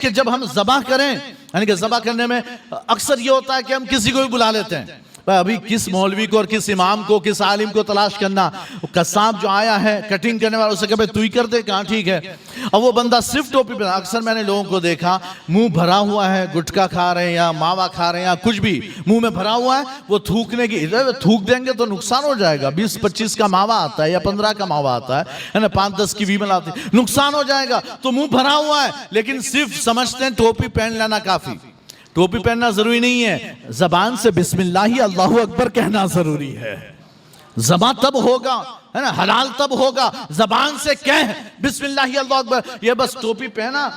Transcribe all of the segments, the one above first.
کہ جب ہم ذبح کریں یعنی کہ ذبح کرنے میں اکثر یہ ہوتا ہے کہ ہم کسی کو بھی بلا لیتے ہیں. ابھی کس مولوی کو اور کس امام کو کس عالم کو تلاش کرنا. قصاب جو آیا ہے کٹنگ کرنے والا اسے کہے تو ہی کر دے, کہاں ٹھیک ہے. اب وہ بندہ صرف ٹوپی پہنا. اکثر میں نے لوگوں کو دیکھا منہ بھرا ہوا ہے, گٹکا کھا رہے ہیں یا ماوا کھا رہے ہیں یا کچھ بھی منہ میں بھرا ہوا ہے, وہ تھوکنے کی تھوک دیں گے تو نقصان ہو جائے گا. 20-25 کا ماوا آتا ہے یا 15 کا ماوا آتا ہے نا, 5-10 کی ویمل آتی ہے, نقصان ہو جائے گا. تو منہ بھرا ہوا ہے لیکن صرف سمجھتے ہیں ٹوپی پہن لینا کافی. ٹوپی پہننا ضروری نہیں ہے, زبان سے بسم اللہ اللہ اکبر کہنا ضروری ہے. زبان تب ہوگا ہے نا, حلال تب ہوگا زبان سے کہہ بسم اللہ اللہ اکبر. یہ بس ٹوپی پہنا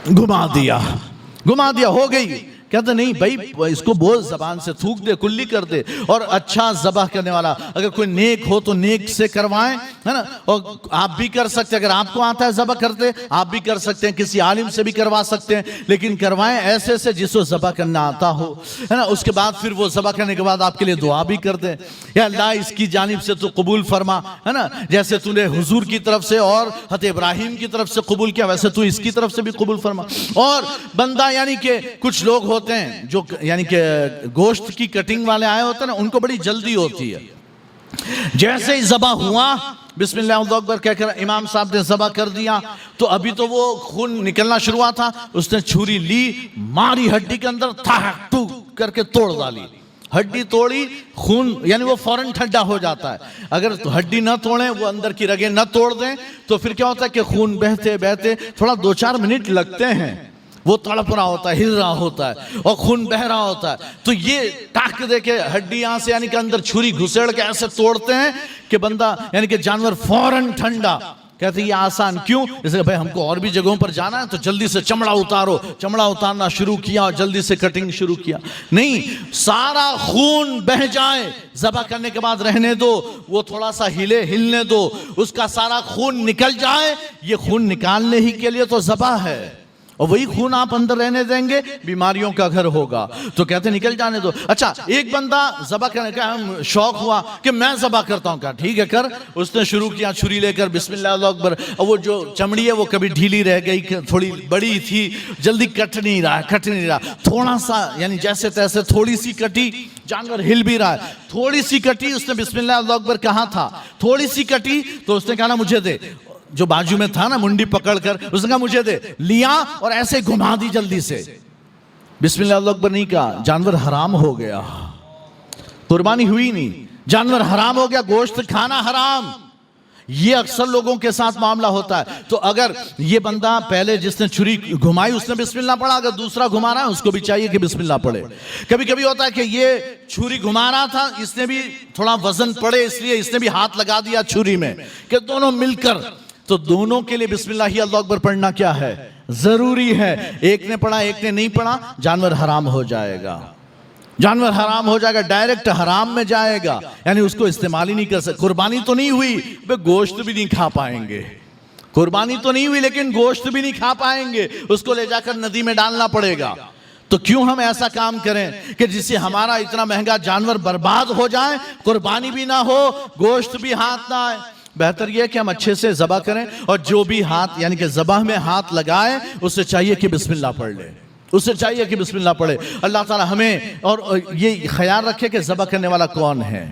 گھما دیا ہو گئی. کہتے نہیں بھائی اس کو بول زبان سے تھوک دے, کلی کر دے. اور اچھا ذبح کرنے والا اگر کوئی نیک ہو تو نیک سے کروائیں ہے نا. اور آپ بھی کر سکتے ہیں, اگر آپ کو آتا ہے ذبح کرتے آپ بھی کر سکتے ہیں, کسی عالم سے بھی کروا سکتے ہیں, لیکن کروائیں ایسے سے جس کو ذبح کرنا آتا ہو ہے نا. اس کے بعد پھر وہ ذبح کرنے کے بعد آپ کے لیے دعا بھی کر دیں, یا اللہ اس کی جانب سے تو قبول فرما ہے نا, جیسے تو نے حضور کی طرف سے اور حضرت ابراہیم کی طرف سے قبول کیا ویسے تو اس کی طرف سے بھی قبول فرما. اور بندہ یعنی کہ کچھ لوگ ہوتے ہیں جو یعنی کہ گوشت کی کٹنگ والے آئے ہوتے ہیں نا, ان کو بڑی جلدی ہوتی ہے. جیسے ہی ذبح ہوا بسم اللہ اللہ اکبر کہہ کر امام صاحب نے ذبح کر دیا تو ابھی تو وہ خون نکلنا شروع ہوا تھا, اس نے چھری لی ماری ہڈی کے اندر تھا کر کے توڑ ڈالی. ہڈی توڑی, خون یعنی وہ فوراً ٹھنڈا ہو جاتا ہے. اگر ہڈی نہ توڑیں, وہ اندر کی رگیں نہ توڑ دیں تو پھر کیا ہوتا ہے کہ خون بہتے بہتے تھوڑا 2-4 منٹ لگتے ہیں, وہ تڑپ رہا ہوتا ہے, ہل رہا ہوتا ہے اور خون بہ رہا ہوتا ہے. تو یہ ٹاک دے کے ہڈی یہاں سے یعنی کہ اندر چھری گھسیڑ کے ایسے توڑتے ہیں کہ بندہ یعنی کہ جانور فوراً ٹھنڈا. کہتے ہیں یہ آسان کیوں, جیسے بھائی ہم کو اور بھی جگہوں پر جانا ہے تو جلدی سے چمڑا اتارو. چمڑا اتارنا شروع کیا اور جلدی سے کٹنگ شروع کیا. نہیں, سارا خون بہ جائے ذبح کرنے کے بعد رہنے دو, وہ تھوڑا سا ہلنے دو, اس کا سارا خون نکل جائے. یہ خون نکالنے ہی کے لیے تو ذبح ہے, اور وہی خون آپ اندر رہنے دیں گے بیماریوں کا گھر ہوگا. تو کہتے نکل جانے دو. اچھا ایک بندہ ذبح کرنے کا شوق ہوا کہ میں ذبح کرتا ہوں, کہا ٹھیک ہے کر. اس نے شروع کیا چھری لے کر بسم اللہ اللہ اکبر. اور وہ جو چمڑی ہے وہ کبھی ڈھیلی رہ گئی, تھوڑی بڑی تھی, جلدی کٹ نہیں رہا. تھوڑا سا یعنی جیسے تیسے تھوڑی سی کٹی, جانور ہل بھی رہا ہے, تھوڑی سی کٹی, اس نے بسم اللہ اللہ اکبر کہا تھا, تھوڑی سی کٹی تو اس نے کہا نا مجھے دے. جو باجو میں تھا نا منڈی پکڑ کر اس نے کہا مجھے دے, لیا اور ایسے گھما دی جلدی سے. بسم اللہ اللہ اکبر نہیں کہا, جانور حرام ہو گیا, قربانی ہوئی نہیں, جانور حرام ہو گیا, گوشت کھانا حرام. یہ اکثر لوگوں کے ساتھ معاملہ ہوتا ہے. تو اگر یہ بندہ پہلے جس نے چھری گھمائی اس نے بسم اللہ پڑھا, اگر دوسرا گھما رہا ہے اس کو بھی چاہیے کہ بسم اللہ پڑھے. کبھی کبھی ہوتا ہے کہ یہ چھری گھما رہا تھا, اس نے بھی تھوڑا وزن پڑے اس لیے اس نے بھی ہاتھ لگا دیا چھری میں, کہ دونوں مل کر. تو دونوں کے لیے بسم اللہ اللہ اکبر پڑھنا کیا ہے, ضروری ہے. ایک نے پڑھا ایک نے نہیں پڑھا, جانور حرام ہو جائے گا, جانور حرام ہو جائے گا, ڈائریکٹ حرام میں جائے گا. یعنی اس کو استعمال ہی نہیں کر سکتے. قربانی تو نہیں ہوئی, گوشت بھی نہیں کھا پائیں گے. قربانی تو نہیں ہوئی لیکن گوشت بھی نہیں کھا پائیں گے, اس کو لے جا کر ندی میں ڈالنا پڑے گا. تو کیوں ہم ایسا کام کریں کہ جس سے ہمارا اتنا مہنگا جانور برباد ہو جائے, قربانی بھی نہ ہو, گوشت بھی ہاتھ نہ آئے. بہتر یہ ہے کہ ہم اچھے سے ذبح کریں, اور جو بھی ہاتھ یعنی کہ ذبح میں ہاتھ لگائے اسے چاہیے کہ بسم اللہ پڑھ لے, اسے چاہیے کہ بسم اللہ پڑھے. اللہ تعالی ہمیں اور یہ خیال رکھے کہ ذبح کرنے والا کون ہے.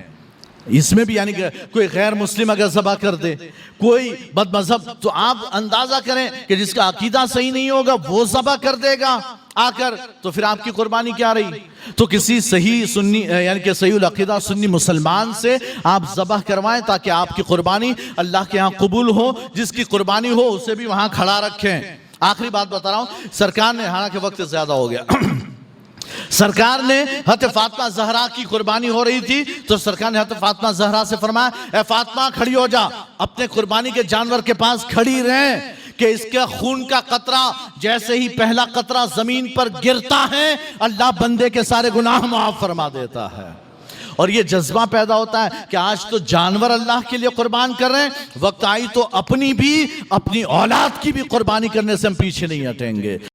اس میں بھی یعنی کہ کوئی غیر مسلم اگر ذبح کر دے, کوئی بد مذہب, تو آپ اندازہ کریں کہ جس کا عقیدہ صحیح نہیں ہوگا وہ ذبح کر دے گا آ کر, تو پھر آپ کی قربانی کیا رہی. تو کسی صحیح سنی یعنی کہ صحیح العقیدہ سنی مسلمان سے آپ ذبح کروائیں تاکہ آپ کی قربانی اللہ کے ہاں قبول ہو. جس کی قربانی ہو اسے بھی وہاں کھڑا رکھیں. آخری بات بتا رہا ہوں, سرکار نے, حالانکہ وقت زیادہ ہو گیا, سرکار نے حضرت فاطمہ زہرا کی قربانی ہو رہی تھی تو سرکار نے حضرت فاطمہ زہرا سے فرمایا, اے فاطمہ کھڑی ہو جا, اپنے قربانی کے جانور کے پاس کھڑی رہیں کہ اس کے خون کا قطرہ جیسے ہی پہلا قطرہ زمین پر گرتا ہے اللہ بندے کے سارے گناہ معاف فرما دیتا ہے. اور یہ جذبہ پیدا ہوتا ہے کہ آج تو جانور اللہ کے لیے قربان کر رہے ہیں, وقت آئی تو اپنی بھی اپنی اولاد کی بھی قربانی کرنے سے ہم پیچھے نہیں ہٹیں گے.